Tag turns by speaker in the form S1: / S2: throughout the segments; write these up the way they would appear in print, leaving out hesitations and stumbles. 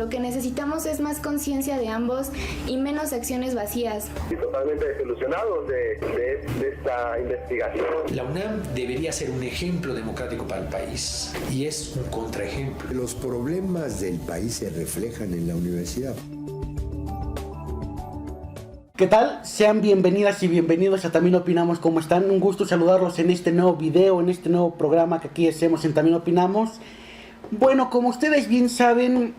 S1: lo que necesitamos es más conciencia de ambos y menos acciones vacías.
S2: Estoy totalmente desilusionado de esta investigación.
S3: La UNAM debería ser un ejemplo democrático para el país y es un contraejemplo.
S4: Los problemas del país se reflejan en la universidad.
S5: ¿Qué tal? Sean bienvenidas y bienvenidos a También Opinamos. ¿Cómo están? Un gusto saludarlos en este nuevo video, en este nuevo programa que aquí hacemos en También Opinamos. Bueno, como ustedes bien saben,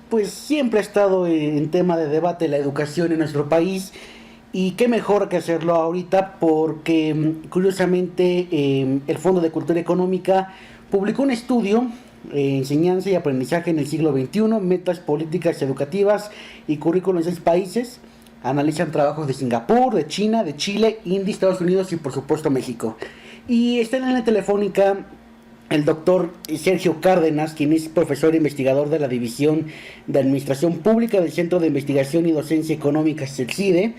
S5: pues siempre ha estado en tema de debate la educación en nuestro país. Y qué mejor que hacerlo ahorita porque, curiosamente, el Fondo de Cultura Económica publicó un estudio, Enseñanza y Aprendizaje en el siglo XXI, Metas Políticas Educativas y Currículos en 6 países. Analizan trabajos de Singapur, de China, de Chile, India, Estados Unidos y por supuesto México. Y está en la telefónica el doctor Sergio Cárdenas, quien es profesor e investigador de la División de Administración Pública del Centro de Investigación y Docencia Económica, el CIDE.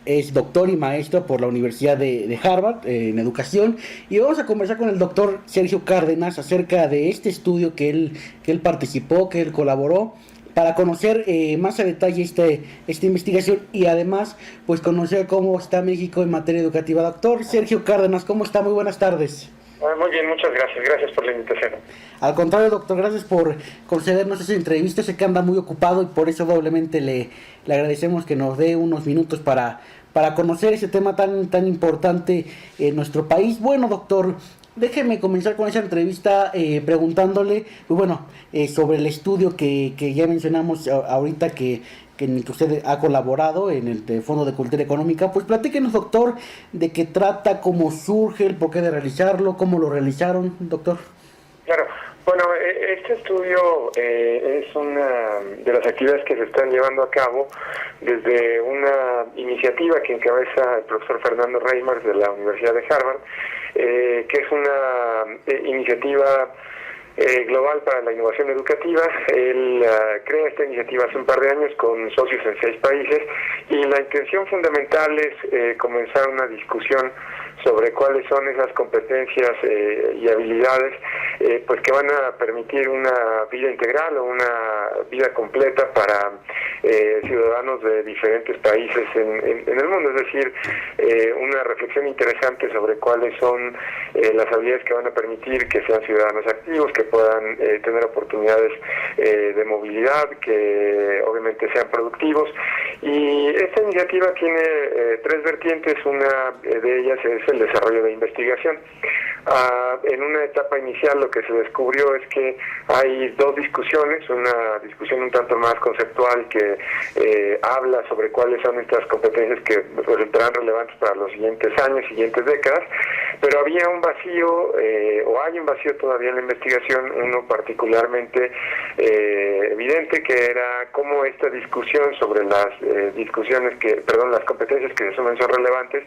S5: Es doctor y maestro por la Universidad de Harvard en educación. Y vamos a conversar con el doctor Sergio Cárdenas acerca de este estudio que él participó, que él colaboró, para conocer más a detalle esta investigación y además pues conocer cómo está México en materia educativa. Doctor Sergio Cárdenas, ¿cómo está? Muy buenas tardes.
S2: Muy bien, muchas gracias. Gracias por la invitación.
S5: Al contrario, doctor, gracias por concedernos esa entrevista. Sé que anda muy ocupado y por eso doblemente le agradecemos que nos dé unos minutos para conocer ese tema tan importante en nuestro país. Bueno, doctor, déjeme comenzar con esa entrevista preguntándole, sobre el estudio que ya mencionamos ahorita que en el que usted ha colaborado en el Fondo de Cultura Económica. Pues platíquenos, doctor, de qué trata, cómo surge, el porqué de realizarlo, cómo lo realizaron, doctor.
S2: Claro. Bueno, este estudio es una de las actividades que se están llevando a cabo desde una iniciativa que encabeza el profesor Fernando Reimers de la Universidad de Harvard, que es una iniciativa global para la innovación educativa. Él crea esta iniciativa hace un par de años con socios en 6 países y la intención fundamental es comenzar una discusión sobre cuáles son esas competencias y habilidades pues que van a permitir una vida integral o una vida completa para ciudadanos de diferentes países en el mundo, es decir, una reflexión interesante sobre cuáles son las habilidades que van a permitir que sean ciudadanos activos, que puedan tener oportunidades de movilidad, que obviamente sean productivos. Y esta iniciativa tiene 3 vertientes. Una de ellas es el desarrollo de investigación. En una etapa inicial lo que se descubrió es que hay 2 discusiones, una discusión un tanto más conceptual que habla sobre cuáles son estas competencias que resultarán relevantes para los siguientes años, siguientes décadas, pero había un vacío, o hay un vacío todavía en la investigación, uno particularmente evidente, que era cómo esta discusión sobre las las competencias que se asumen son relevantes,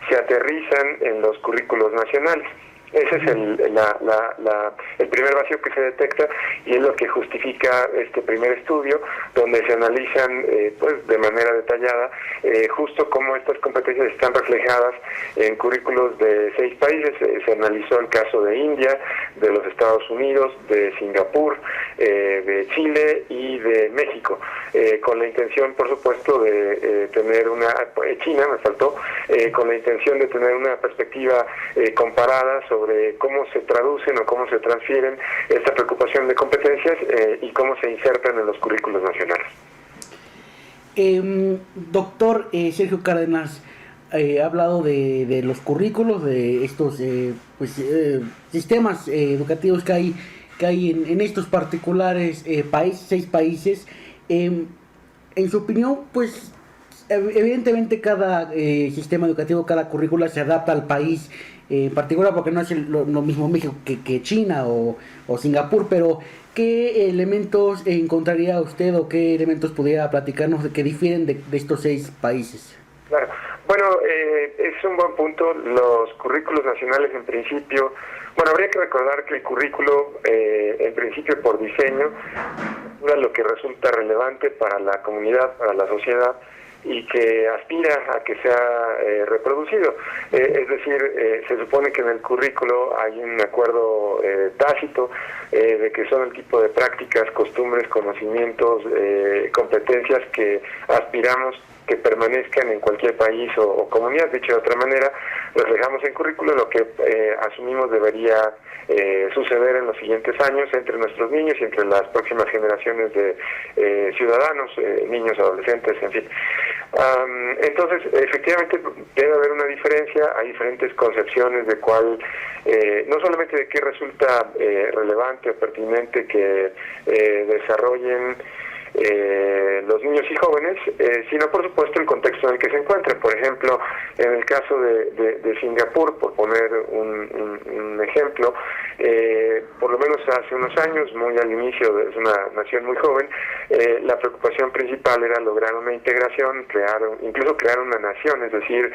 S2: se aterrizan en los currículos nacionales. Ese es el primer vacío que se detecta y es lo que justifica este primer estudio, donde se analizan pues de manera detallada justo cómo estas competencias están reflejadas en currículos de 6 países. Se analizó el caso de India, de los Estados Unidos, de Singapur, de Chile y de México, con la intención, por supuesto, de tener China me faltó, con la intención de tener una perspectiva comparada sobre cómo se traducen o cómo se transfieren esta preocupación de competencias y cómo se insertan en los currículos nacionales.
S5: Doctor Sergio Cárdenas, ha hablado de los currículos, de estos sistemas educativos que hay en estos particulares 6 países. En su opinión, pues evidentemente cada sistema educativo, cada currícula se adapta al país en particular, porque no es lo mismo México que China o Singapur, pero ¿qué elementos encontraría usted o qué elementos pudiera platicarnos de que difieren de estos 6 países?
S2: Claro, bueno, es un buen punto. Los currículos nacionales en principio, habría que recordar que el currículo en principio por diseño, lo que resulta relevante para la comunidad, para la sociedad, y que aspira a que sea reproducido. Es decir, se supone que en el currículo hay un acuerdo tácito de que son el tipo de prácticas, costumbres, conocimientos, competencias que aspiramos que permanezcan en cualquier país o comunidad. Dicho de otra manera, reflejamos en currículo lo que asumimos debería suceder en los siguientes años entre nuestros niños y entre las próximas generaciones de ciudadanos, niños, adolescentes, en fin. Entonces, efectivamente, debe haber una diferencia, hay diferentes concepciones de cuál, no solamente de qué resulta relevante o pertinente que desarrollen los niños y jóvenes, sino por supuesto el contexto en el que se encuentren. Por ejemplo, en el caso de Singapur, por poner un ejemplo, por lo menos hace unos años, muy al inicio, es una nación muy joven, la preocupación principal era lograr una integración, incluso crear una nación, es decir,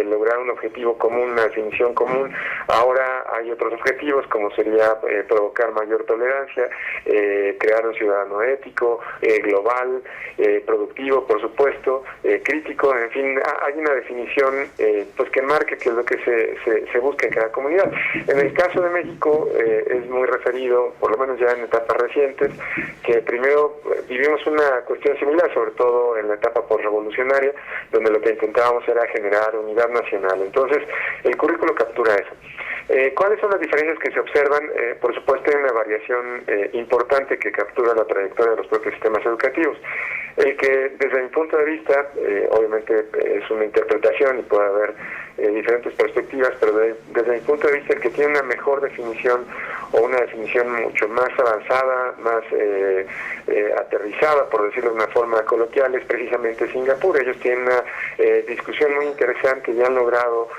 S2: lograr un objetivo común, una definición común. Ahora hay otros objetivos, como sería provocar mayor tolerancia, crear un ciudadano ético, global, productivo, por supuesto, crítico, en fin, hay una definición pues que marque qué es lo que se busca en cada comunidad. En el caso de México es muy referido, por lo menos ya en etapas recientes, que primero vivimos una cuestión similar, sobre todo en la etapa postrevolucionaria, donde lo que intentábamos era generar unidad nacional. Entonces, el currículo captura eso. ¿Cuáles son las diferencias que se observan? Por supuesto, hay una variación importante que captura la trayectoria de los propios sistemas educativos. El que, desde mi punto de vista, obviamente es una interpretación y puede haber diferentes perspectivas, pero desde mi punto de vista, el que tiene una mejor definición o una definición mucho más avanzada, más aterrizada, por decirlo de una forma coloquial, es precisamente Singapur. Ellos tienen una discusión muy interesante y han logrado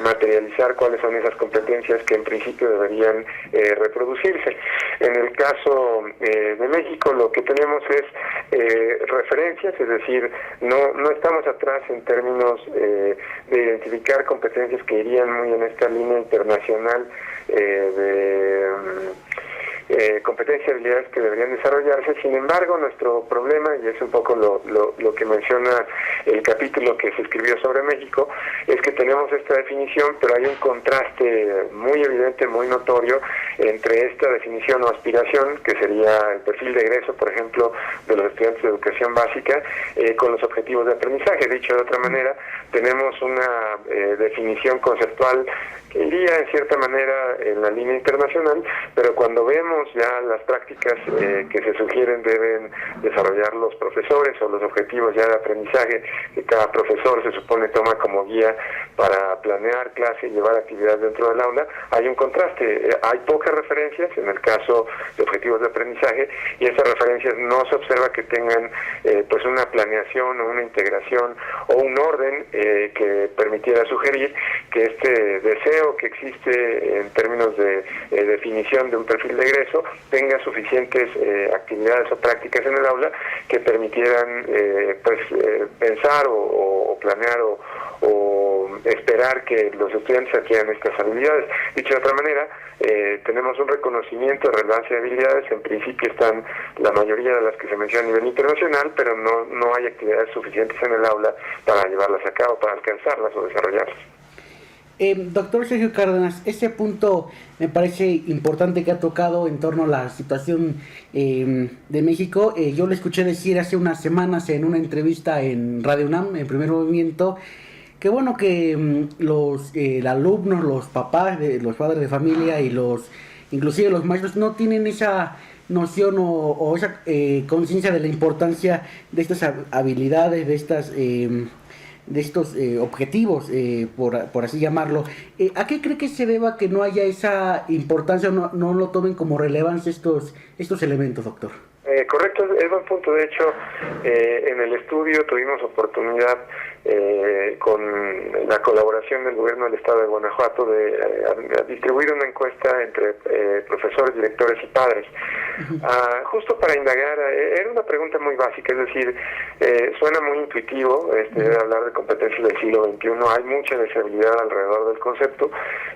S2: materializar cuáles son esas competencias que en principio deberían reproducirse. En el caso de México, lo que tenemos es referencias, es decir, no estamos atrás en términos de identificar competencias que irían muy en esta línea internacional de competencias y habilidades que deberían desarrollarse. Sin embargo, nuestro problema, y es un poco lo que menciona el capítulo que se escribió sobre México, es que tenemos esta definición, pero hay un contraste muy evidente, muy notorio, entre esta definición o aspiración, que sería el perfil de egreso, por ejemplo, de los estudiantes de educación básica, con los objetivos de aprendizaje. Dicho de otra manera, tenemos una definición conceptual que iría en cierta manera en la línea internacional, pero cuando vemos ya las prácticas que se sugieren deben desarrollar los profesores o los objetivos ya de aprendizaje que cada profesor se supone toma como guía para planear clase y llevar actividades dentro del aula, hay un contraste. Hay pocas referencias en el caso de objetivos de aprendizaje y esas referencias no se observa que tengan pues una planeación o una integración o un orden que permitiera sugerir que este deseo que existe en términos de definición de un perfil de egreso tenga suficientes actividades o prácticas en el aula que permitieran pensar o planear o esperar que los estudiantes adquieran estas habilidades. Dicho de otra manera, tenemos un reconocimiento de relevancia de habilidades. En principio están la mayoría de las que se mencionan a nivel internacional, pero no hay actividades suficientes en el aula para llevarlas a cabo, para alcanzarlas o desarrollarlas.
S5: Doctor Sergio Cárdenas, ese punto me parece importante que ha tocado en torno a la situación de México. Yo le escuché decir hace unas semanas en una entrevista en Radio UNAM, en Primer Movimiento, que bueno que los alumnos, los papás, los padres de familia y inclusive los maestros no tienen esa noción o esa conciencia de la importancia de estas habilidades, de estos objetivos, por así llamarlo. ¿A qué cree que se deba que no haya esa importancia o no lo tomen como relevancia estos elementos, doctor?
S2: Correcto, es buen punto. De hecho, en el estudio tuvimos oportunidad con la colaboración del gobierno del estado de Guanajuato de distribuir una encuesta entre profesores, directores y padres, justo para indagar. Era una pregunta muy básica, es decir, suena muy intuitivo hablar de competencias del siglo XXI, hay mucha deshabilidad alrededor del concepto,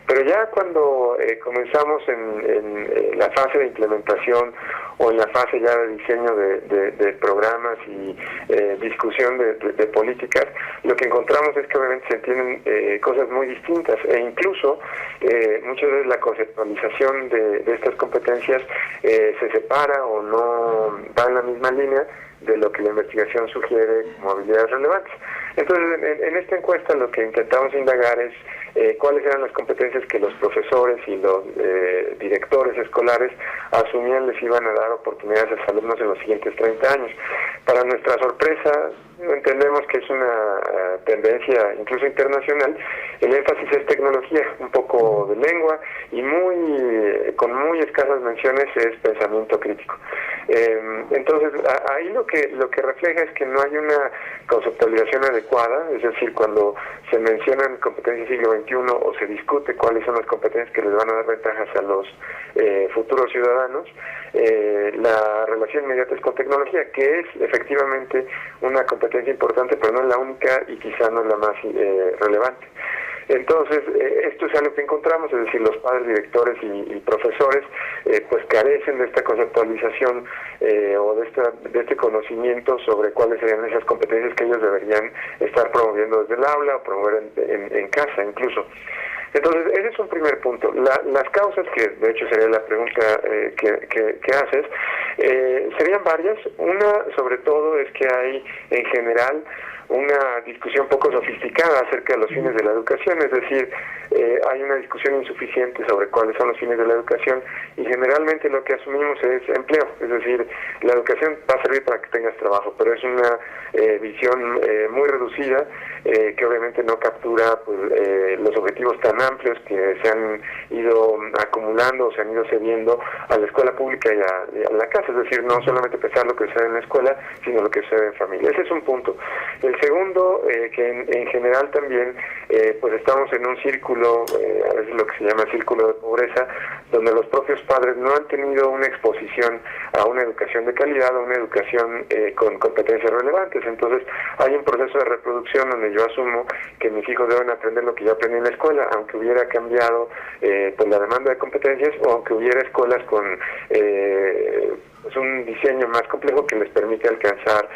S2: pero ya cuando comenzamos en la fase de implementación o en la fase ya de diseño de programas y discusión de políticas, lo que encontramos es que obviamente se entienden cosas muy distintas, e incluso muchas veces la conceptualización de estas competencias se separa o no va en la misma línea de lo que la investigación sugiere como habilidades relevantes. Entonces, en esta encuesta lo que intentamos indagar es cuáles eran las competencias que los profesores y los directores escolares asumían les iban a dar oportunidades a los alumnos en los siguientes 30 años. Para nuestra sorpresa, entendemos que es una tendencia incluso internacional. El énfasis es tecnología, un poco de lengua y con muy escasas menciones es pensamiento crítico. Entonces, ahí lo que refleja es que no hay una conceptualización adecuada, es decir, cuando se mencionan competencias siglo XXI o se discute cuáles son las competencias que les van a dar ventajas a los futuros ciudadanos, la relación inmediata es con tecnología, que es efectivamente una competencia importante, pero no es la única y quizá no es la más relevante. Entonces, esto es algo que encontramos, es decir, los padres, directores y profesores pues carecen de esta conceptualización o de este conocimiento sobre cuáles serían esas competencias que ellos deberían estar promoviendo desde el aula o promover en casa incluso. Entonces, ese es un primer punto. Las causas, que de hecho sería la pregunta que haces, serían varias. Una, sobre todo, es que hay en general una discusión poco sofisticada acerca de los fines de la educación, es decir, hay una discusión insuficiente sobre cuáles son los fines de la educación y generalmente lo que asumimos es empleo, es decir, la educación va a servir para que tengas trabajo, pero es una visión muy reducida que obviamente no captura pues, los objetivos tan amplios que se han ido acumulando o se han ido cediendo a la escuela pública y a la casa, es decir, no solamente pensar lo que sucede en la escuela, sino lo que sucede en familia. Ese es un punto. El segundo, que en general también pues estamos en un círculo, a veces lo que se llama círculo de pobreza, donde los propios padres no han tenido una exposición a una educación de calidad, a una educación con competencias relevantes. Entonces hay un proceso de reproducción donde yo asumo que mis hijos deben aprender lo que yo aprendí en la escuela, aunque hubiera cambiado pues la demanda de competencias o aunque hubiera escuelas con pues un diseño más complejo que les permite alcanzar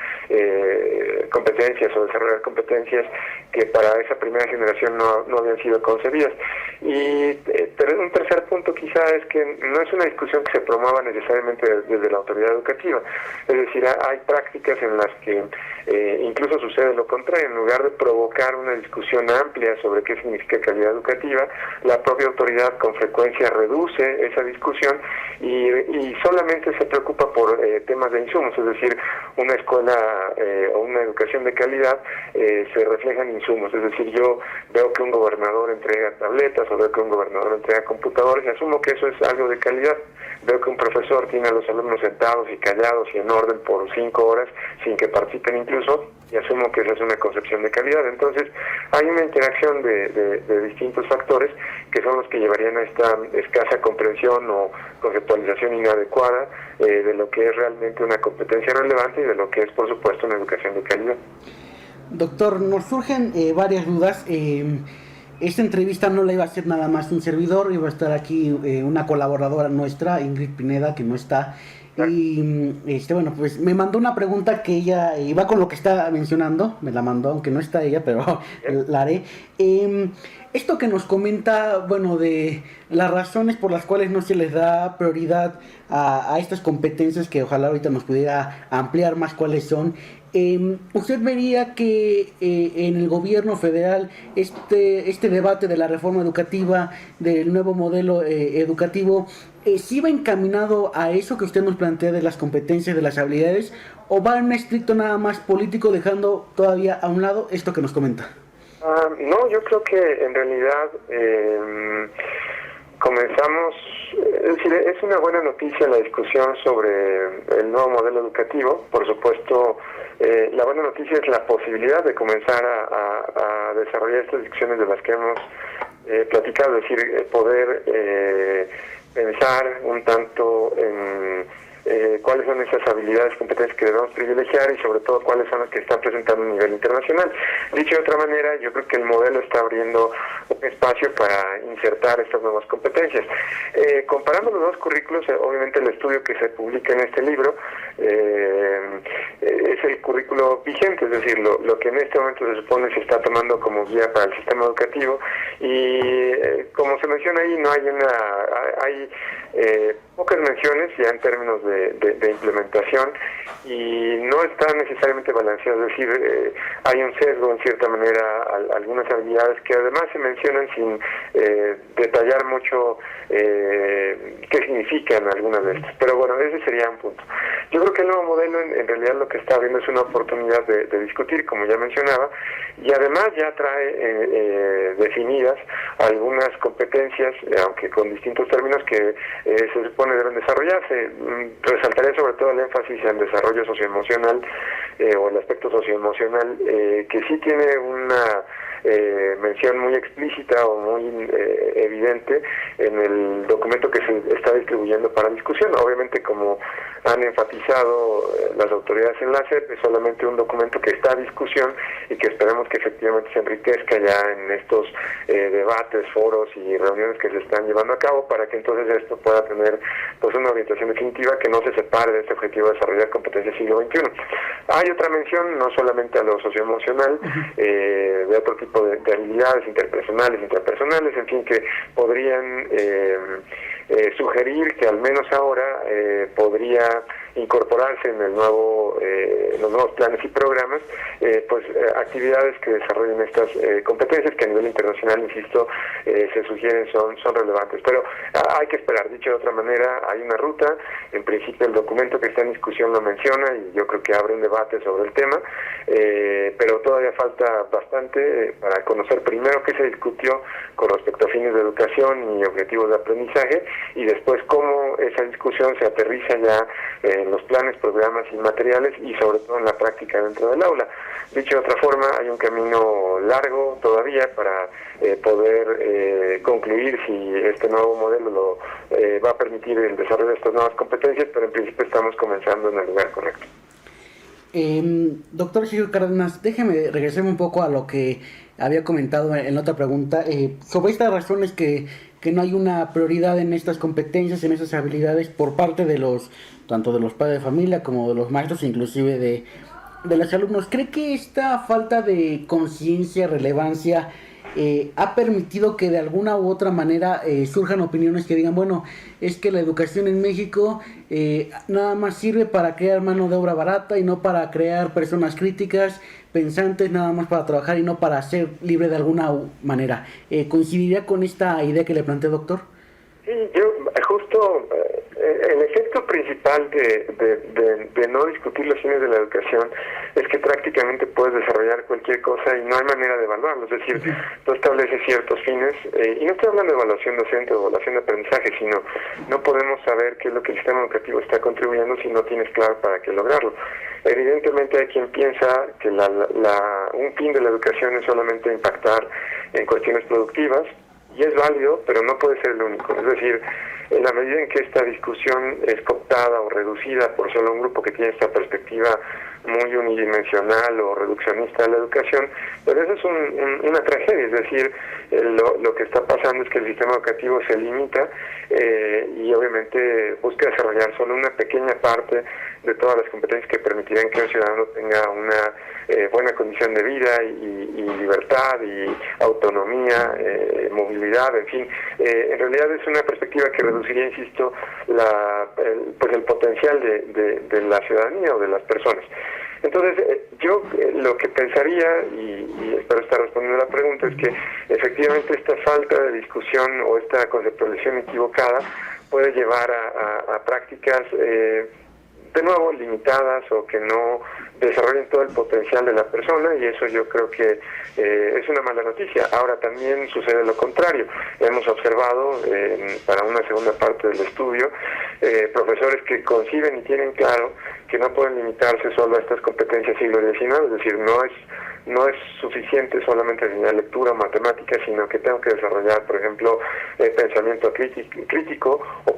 S2: competencias o desarrollar competencias que para esa primera generación no habían sido concebidas. Y un tercer punto quizá es que no es una discusión que se promueva necesariamente desde la autoridad educativa, es decir, hay prácticas en las que incluso sucede lo contrario. En lugar de provocar una discusión amplia sobre qué significa calidad educativa, la propia autoridad con frecuencia reduce esa discusión y solamente se preocupa por temas de insumos, es decir, una escuela o una educación de calidad se refleja en insumos, es decir, yo veo que un gobernador entrega tabletas o veo que un gobernador entrega computadores y asumo que eso es algo de calidad. Veo que un profesor tiene a los alumnos sentados y callados y en orden por 5 horas sin que participen incluso, y asumo que esa es una concepción de calidad. Entonces hay una interacción de distintos factores que son los que llevarían a esta escasa comprensión o conceptualización inadecuada de lo que es realmente una competencia relevante y de lo que es, por supuesto, una educación de calidad.
S5: Doctor, nos surgen varias dudas. Esta entrevista no la iba a hacer nada más un servidor, iba a estar aquí una colaboradora nuestra, Ingrid Pineda, que no está. Y bueno, pues me mandó una pregunta que ella iba con lo que está mencionando, me la mandó, aunque no está ella, pero la haré. Esto que nos comenta, bueno, de las razones por las cuales no se les da prioridad a estas competencias, que ojalá ahorita nos pudiera ampliar más cuáles son. ¿Usted vería que en el gobierno federal este debate de la reforma educativa, del nuevo modelo educativo, sí va encaminado a eso que usted nos plantea de las competencias, de las habilidades, o va en un estricto nada más político, dejando todavía a un lado esto que nos comenta?
S2: No, yo creo que en realidad comenzamos, es decir, es una buena noticia la discusión sobre el nuevo modelo educativo. Por supuesto, la buena noticia es la posibilidad de comenzar a desarrollar estas discusiones de las que hemos platicado, es decir, poder pensar un tanto en cuáles son esas habilidades, competencias que debemos privilegiar y sobre todo cuáles son las que están presentando a nivel internacional. Dicho de otra manera, yo creo que el modelo está abriendo un espacio para insertar estas nuevas competencias. Comparando los dos currículos, obviamente el estudio que se publica en este libro es el currículo vigente, es decir, lo que en este momento se supone se está tomando como guía para el sistema educativo, y como se menciona ahí, no hay pocas menciones ya en términos de implementación, y no está necesariamente balanceado, es decir, hay un sesgo en cierta manera, algunas habilidades que además se mencionan sin detallar mucho qué significan algunas de estas, pero bueno, ese sería un punto. Yo creo que el nuevo modelo en realidad lo que está abriendo es una oportunidad de discutir, como ya mencionaba, y además ya trae definidas algunas competencias, aunque con distintos términos, que se supone deben desarrollarse. Resaltaré sobre todo el énfasis en desarrollo socioemocional o el aspecto socioemocional, que sí tiene una mención muy explícita o muy evidente en el documento que se está distribuyendo para discusión. Obviamente, como han enfatizado las autoridades en la SEP, es solamente un documento que está a discusión y que esperemos que efectivamente se enriquezca ya en estos debates, foros y reuniones que se están llevando a cabo, para que entonces esto pueda tener pues una orientación definitiva que no se separe de este objetivo de desarrollar competencias siglo XXI. Hay otra mención, no solamente a lo socioemocional, de otro tipo de habilidades interpersonales, intrapersonales, en fin, que podrían sugerir que al menos ahora podría incorporarse en los nuevos planes y programas, actividades que desarrollen estas competencias que a nivel internacional, insisto, se sugieren son relevantes. Pero hay que esperar. Dicho de otra manera, hay una ruta. En principio el documento que está en discusión lo menciona y yo creo que abre un debate sobre el tema, pero todavía falta bastante para conocer primero qué se discutió con respecto a fines de educación y objetivos de aprendizaje, y después cómo esa discusión se aterriza ya en los planes, programas y materiales, y sobre todo en la práctica dentro del aula. Dicho de otra forma, hay un camino largo todavía para poder concluir si este nuevo modelo va a permitir el desarrollo de estas nuevas competencias, pero en principio estamos comenzando en el lugar correcto.
S5: Doctor Sergio Cárdenas, déjeme regresarme un poco a lo que había comentado en otra pregunta, sobre estas razones que no hay una prioridad en estas competencias, en esas habilidades por parte de tanto de los padres de familia como de los maestros, inclusive de los alumnos. ¿Cree que esta falta de conciencia, relevancia, ha permitido que de alguna u otra manera surjan opiniones que digan, bueno, es que la educación en México nada más sirve para crear mano de obra barata y no para crear personas críticas, pensantes, nada más para trabajar y no para ser libre de alguna manera? ¿Coincidiría con esta idea que le planteé, doctor?
S2: Sí, yo justo el efecto principal de no discutir los fines de la educación es que prácticamente puedes desarrollar cualquier cosa y no hay manera de evaluarlo. Es decir, tú estableces ciertos fines, y no estoy hablando de evaluación docente o evaluación de aprendizaje, sino no podemos saber qué es lo que el sistema educativo está contribuyendo si no tienes claro para qué lograrlo. Evidentemente hay quien piensa que un fin de la educación es solamente impactar en cuestiones productivas, y es válido, pero no puede ser el único. Es decir, en la medida en que esta discusión es cooptada o reducida por solo un grupo que tiene esta perspectiva muy unidimensional o reduccionista de la educación, pero eso es una tragedia. Es decir, lo que está pasando es que el sistema educativo se limita y obviamente busca desarrollar solo una pequeña parte de todas las competencias que permitirían que un ciudadano tenga una buena condición de vida y libertad y autonomía, movilidad, en fin. En realidad es una perspectiva que reduciría, insisto, el potencial de la ciudadanía o de las personas. Entonces, yo lo que pensaría, y espero estar respondiendo a la pregunta, es que efectivamente esta falta de discusión o esta conceptualización equivocada puede llevar a prácticas de nuevo limitadas o que no desarrollen todo el potencial de la persona, y eso yo creo que es una mala noticia. Ahora también sucede lo contrario. Hemos observado para una segunda parte del estudio profesores que conciben y tienen claro que no pueden limitarse solo a estas competencias siglo XIX, es decir, no es no es suficiente solamente enseñar lectura o matemáticas, sino que tengo que desarrollar, por ejemplo, pensamiento crítico o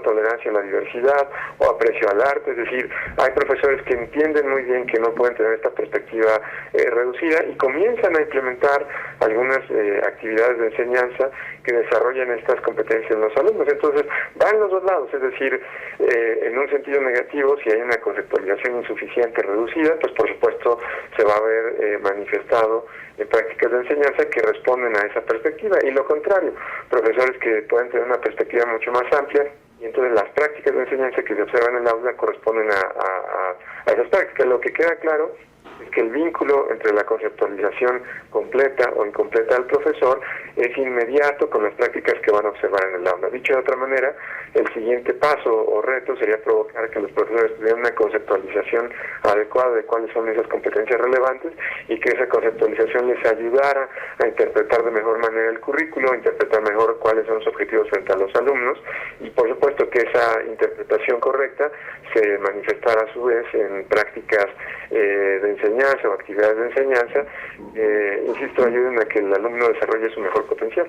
S2: tolerancia a la diversidad o aprecio al arte. Es decir, hay profesores que entienden muy bien que no pueden tener esta perspectiva reducida y comienzan a implementar algunas actividades de enseñanza que desarrollan estas competencias en los alumnos. Entonces, van los dos lados, es decir, en un sentido negativo, si hay una conceptualización insuficiente, reducida, pues por supuesto se va a ver manifestado en prácticas de enseñanza que responden a esa perspectiva, y lo contrario, profesores que pueden tener una perspectiva mucho más amplia, y entonces las prácticas de enseñanza que se observan en el aula corresponden a esas prácticas. Lo que queda claro es que el vínculo entre la conceptualización completa o incompleta del profesor es inmediato con las prácticas que van a observar en el aula. Dicho de otra manera, el siguiente paso o reto sería provocar que los profesores tuvieran una conceptualización adecuada de cuáles son esas competencias relevantes, y que esa conceptualización les ayudara a interpretar de mejor manera el currículo, a interpretar mejor cuáles son los objetivos frente a los alumnos, y por supuesto que esa interpretación correcta se manifestara a su vez en prácticas de enseñanza o actividades de enseñanza, insisto, ayuden a que el alumno desarrolle su mejor potencial.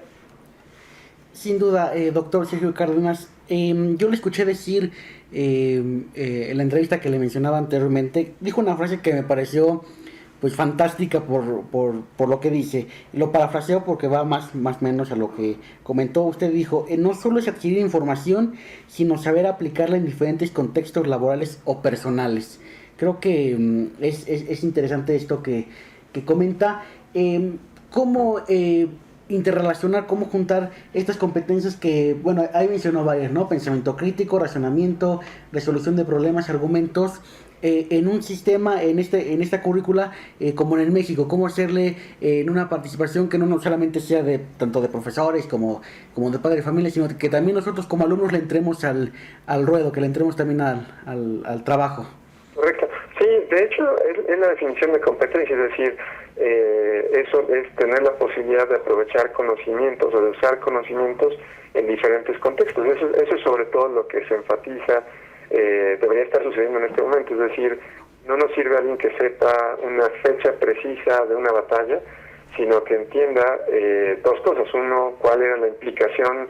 S5: Sin duda, doctor Sergio Cárdenas, yo le escuché decir en la entrevista que le mencionaba anteriormente, dijo una frase que me pareció pues fantástica por lo que dice. Lo parafraseo porque va más o menos a lo que comentó. Usted dijo, no solo es adquirir información, sino saber aplicarla en diferentes contextos laborales o personales. Creo que es interesante esto que comenta. ¿Cómo interrelacionar, cómo juntar estas competencias que, bueno, ahí mencionó varias, ¿no? Pensamiento crítico, razonamiento, resolución de problemas, argumentos, en un sistema, en esta currícula, como en México, cómo hacerle en una participación que no solamente sea de tanto de profesores como de padres de familia, sino que también nosotros como alumnos le entremos al ruedo, que le entremos también al trabajo.
S2: Correcto. Sí, de hecho es la definición de competencia, es decir, eso es tener la posibilidad de aprovechar conocimientos o de usar conocimientos en diferentes contextos. Eso es sobre todo lo que se enfatiza, debería estar sucediendo en este momento. Es decir, no nos sirve alguien que sepa una fecha precisa de una batalla, sino que entienda dos cosas. Uno, cuál era la implicación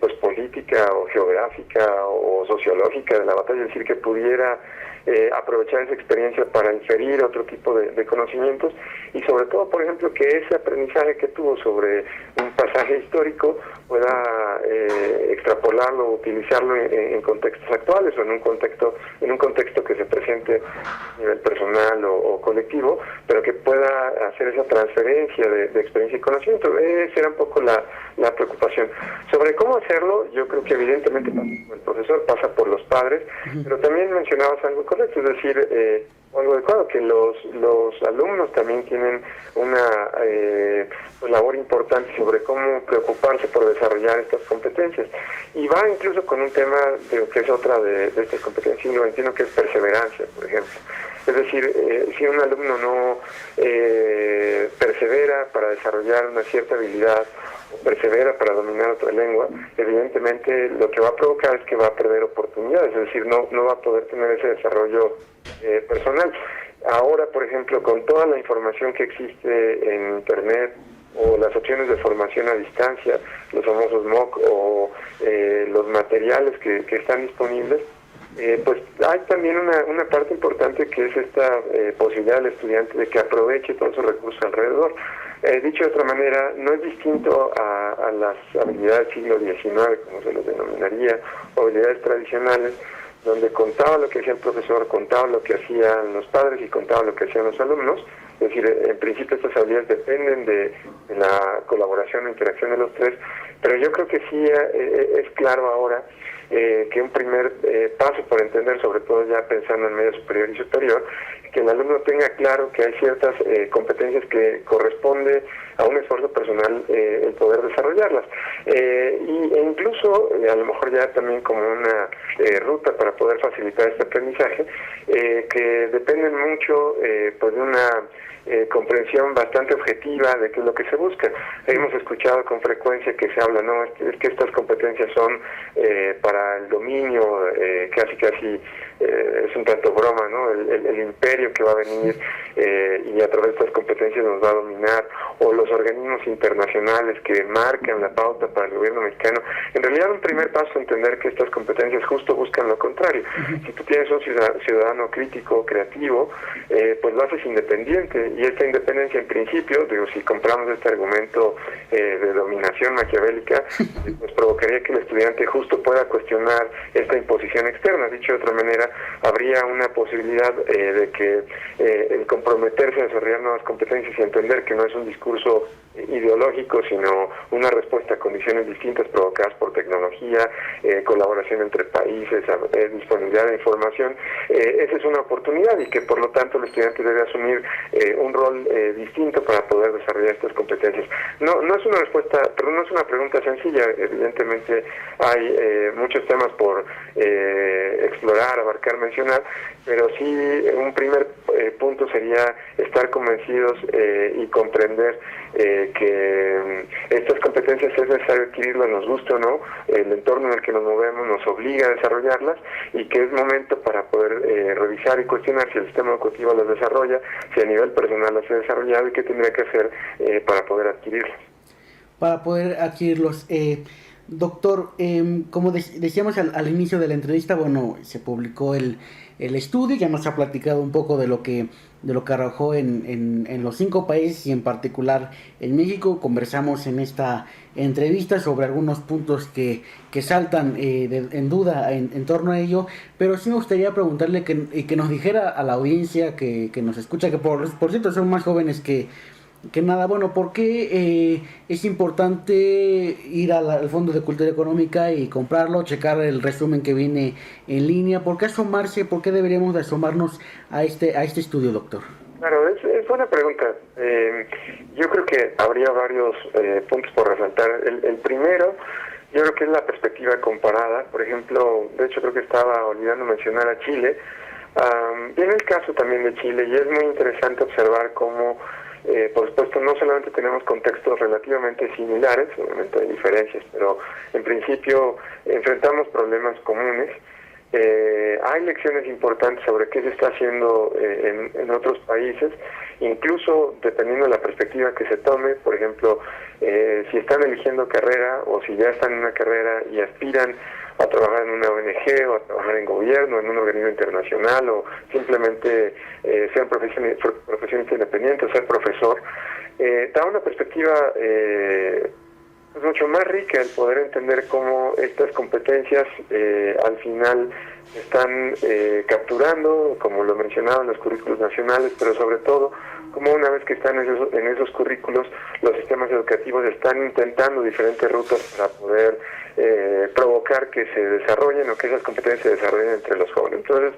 S2: pues política o geográfica o sociológica de la batalla, es decir, que pudiera aprovechar esa experiencia para inferir otro tipo de conocimientos, y sobre todo, por ejemplo, que ese aprendizaje que tuvo sobre un pasaje histórico pueda extrapolarlo, utilizarlo en contextos actuales o en un contexto que se presente a nivel personal o colectivo, pero que pueda hacer esa transferencia de experiencia y conocimiento. Esa era un poco la preocupación. Sobre cómo hacerlo, yo creo que evidentemente el profesor pasa por los padres, pero también mencionabas algo correcto, es decir, algo adecuado, que los alumnos también tienen una labor importante sobre cómo preocuparse por desarrollar estas competencias, y va incluso con un tema que es otra de estas competencias, lo entiendo, que es perseverancia, por ejemplo. Es decir, si un alumno no persevera para desarrollar una cierta habilidad, o persevera para dominar otra lengua, evidentemente lo que va a provocar es que va a perder oportunidades, es decir, no va a poder tener ese desarrollo personal. Ahora, por ejemplo, con toda la información que existe en Internet, o las opciones de formación a distancia, los famosos MOOC, o los materiales que están disponibles, pues hay también una parte importante que es esta posibilidad del estudiante de que aproveche todos esos recursos alrededor. Dicho de otra manera, no es distinto a las habilidades del siglo XIX, como se los denominaría, o habilidades tradicionales, donde contaba lo que hacía el profesor, contaba lo que hacían los padres y contaba lo que hacían los alumnos. Es decir, en principio estas habilidades dependen de la colaboración e interacción de los tres, pero yo creo que sí es claro ahora que un primer paso para entender, sobre todo ya pensando en medio superior y superior, que el alumno tenga claro que hay ciertas competencias que corresponde a un esfuerzo personal el poder desarrollarlas, e incluso a lo mejor ya también como una ruta para poder facilitar este aprendizaje, que dependen mucho pues de una comprensión bastante objetiva de qué es lo que se busca. Hemos escuchado con frecuencia que se habla, no, es que estas competencias son para para el dominio, casi es un tanto broma, ¿no? El imperio que va a venir y a través de estas competencias nos va a dominar, o los organismos internacionales que marcan la pauta para el gobierno mexicano. En realidad, un primer paso es entender que estas competencias justo buscan lo contrario. Si tú tienes un ciudadano crítico, creativo, pues lo haces independiente, y esta independencia, en principio, si compramos este argumento de dominación maquiavélica, pues provocaría que el estudiante justo pueda cuestionar esta imposición externa. Dicho de otra manera, habría una posibilidad de que el comprometerse a desarrollar nuevas competencias y entender que no es un discurso ideológico, sino una respuesta a condiciones distintas provocadas por tecnología, colaboración entre países, disponibilidad de información, esa es una oportunidad, y que por lo tanto el estudiante debe asumir un rol distinto para poder desarrollar estas competencias. No es una respuesta, perdón, no es una pregunta sencilla. Evidentemente hay muchos temas por explorar, abarcar, mencionar, pero sí un primer punto sería estar convencidos y comprender que estas competencias es necesario adquirirlas, nos guste o no, el entorno en el que nos movemos nos obliga a desarrollarlas, y que es momento para poder revisar y cuestionar si el sistema educativo las desarrolla, si a nivel personal las ha desarrollado, y qué tendría que hacer para poder adquirirlas.
S5: Para poder adquirirlos. Doctor, como decíamos al inicio de la entrevista, bueno, se publicó el estudio, ya nos ha platicado un poco de lo que arrojó en los 5 países y en particular en México. Conversamos en esta entrevista sobre algunos puntos que saltan en duda en torno a ello, pero sí me gustaría preguntarle que nos dijera a la audiencia que nos escucha, que por cierto son más jóvenes que nada, bueno, ¿por qué es importante ir al Fondo de Cultura Económica y comprarlo, checar el resumen que viene en línea? ¿Por qué asomarse? ¿Por qué deberíamos de asomarnos a este estudio, doctor?
S2: Claro, es buena pregunta. Yo creo que habría varios puntos por resaltar. El primero, yo creo que es la perspectiva comparada. Por ejemplo, de hecho creo que estaba olvidando mencionar a Chile. Viene el caso también de Chile, y es muy interesante observar cómo por supuesto, no solamente tenemos contextos relativamente similares, obviamente hay diferencias, pero en principio enfrentamos problemas comunes. Hay lecciones importantes sobre qué se está haciendo en otros países, incluso dependiendo de la perspectiva que se tome. Por ejemplo, si están eligiendo carrera, o si ya están en una carrera y aspiran a trabajar en una ONG, o a trabajar en gobierno, en un organismo internacional, o simplemente ser profesionista independiente, o ser profesor, da una perspectiva es mucho más rica el poder entender cómo estas competencias al final están capturando, como lo mencionaban, los currículos nacionales, pero sobre todo como una vez que están en esos currículos, los sistemas educativos están intentando diferentes rutas para poder provocar que se desarrollen, o que esas competencias se desarrollen entre los jóvenes. Entonces,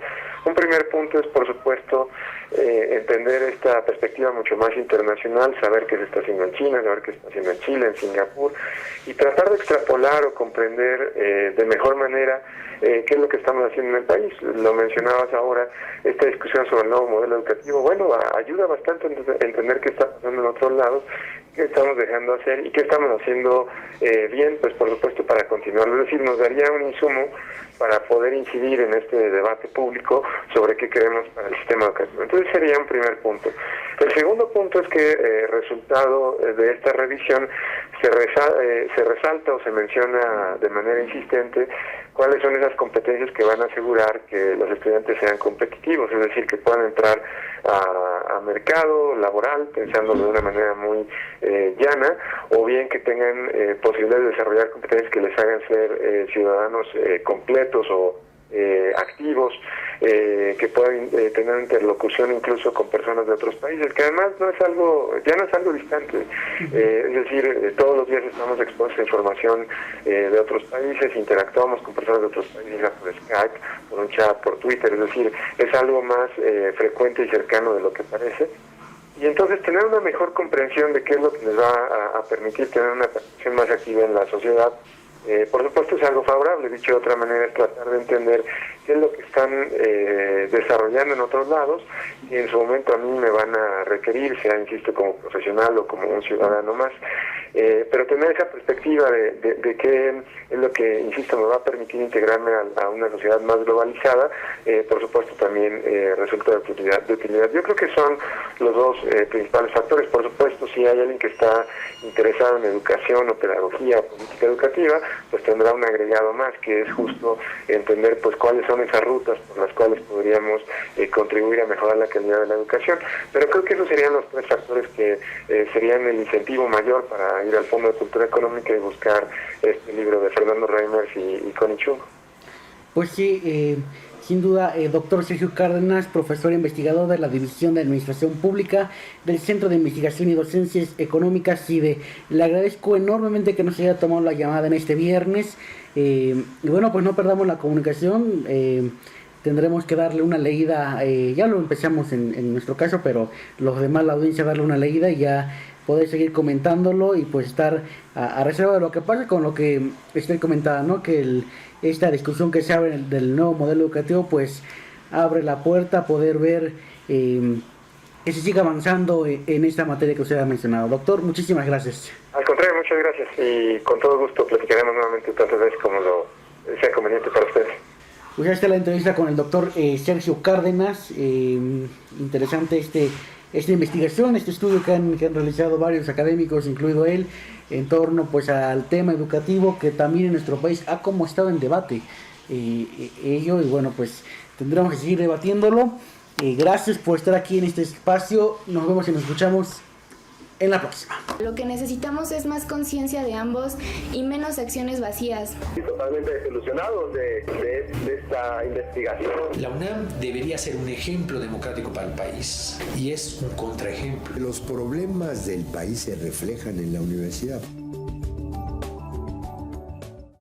S2: un primer punto es, por supuesto, entender esta perspectiva mucho más internacional, saber qué se está haciendo en China, saber qué se está haciendo en Chile, en Singapur, y tratar de extrapolar o comprender de mejor manera qué es lo que estamos haciendo en el país. Lo mencionabas ahora, esta discusión sobre el nuevo modelo educativo, bueno, ayuda bastante a entender qué está pasando en otros lados, qué estamos dejando hacer y qué estamos haciendo bien, pues por supuesto para continuarlo. Es decir, nos daría un insumo para poder incidir en este debate público sobre qué queremos para el sistema educativo. Entonces sería un primer punto. El segundo punto es que resultado de esta revisión se resalta o se menciona de manera insistente cuáles son esas competencias que van a asegurar que los estudiantes sean competitivos, es decir, que puedan entrar a mercado laboral, pensándolo de una manera muy llana, o bien que tengan posibilidades de desarrollar competencias que les hagan ser ciudadanos completos o activos, que puedan tener interlocución incluso con personas de otros países, que además ya no es algo distante. Es decir, todos los días estamos expuestos a información de otros países, interactuamos con personas de otros países por Skype, por un chat, por Twitter, es decir, es algo más frecuente y cercano de lo que parece. Y entonces tener una mejor comprensión de qué es lo que les va a permitir tener una participación más activa en la sociedad, Por supuesto es algo favorable, dicho de otra manera es tratar de entender qué es lo que están desarrollando en otros lados y en su momento a mí me van a requerir, sea insisto como profesional o como un ciudadano más, pero tener esa perspectiva de qué es lo que, insisto, me va a permitir integrarme a una sociedad más globalizada, por supuesto también resulta de utilidad. Yo creo que son los dos principales factores. Por supuesto, si hay alguien que está interesado en educación o pedagogía o política educativa, pues tendrá un agregado más, que es justo entender pues cuáles son esas rutas por las cuales podríamos contribuir a mejorar la calidad de la educación. Pero creo que esos serían los tres factores que serían el incentivo mayor para ir al Fondo de Cultura Económica y buscar este libro de Fernando Reimers y Connie Chung.
S5: Pues sí, sin duda, doctor Sergio Cárdenas, profesor investigador de la División de Administración Pública del Centro de Investigación y Docencias Económicas CIDE. Le agradezco enormemente que nos haya tomado la llamada en este viernes. Y bueno, pues no perdamos la comunicación. Tendremos que darle una leída, ya lo empezamos en nuestro caso, pero los demás, la audiencia, darle una leída y ya poder seguir comentándolo y pues estar a reserva de lo que pasa con lo que estoy comentando, ¿no? Que esta discusión que se abre del nuevo modelo educativo pues abre la puerta a poder ver que se siga avanzando en esta materia que usted ha mencionado. Doctor, muchísimas gracias.
S2: Al contrario, muchas gracias y con todo gusto platicaremos nuevamente tantas veces como lo sea conveniente para ustedes.
S5: Pues ya está la entrevista con el doctor Sergio Cárdenas. Interesante esta investigación, este estudio que han realizado varios académicos, incluido él, en torno pues al tema educativo que también en nuestro país ha como estado en debate ello, y bueno, pues tendremos que seguir debatiéndolo. Gracias por estar aquí en este espacio, nos vemos y nos escuchamos en la próxima.
S1: Lo que necesitamos es más conciencia de ambos y menos acciones vacías.
S6: Totalmente desilusionados de esta investigación.
S3: La UNAM debería ser un ejemplo democrático para el país y es un contraejemplo.
S4: Los problemas del país se reflejan en la universidad.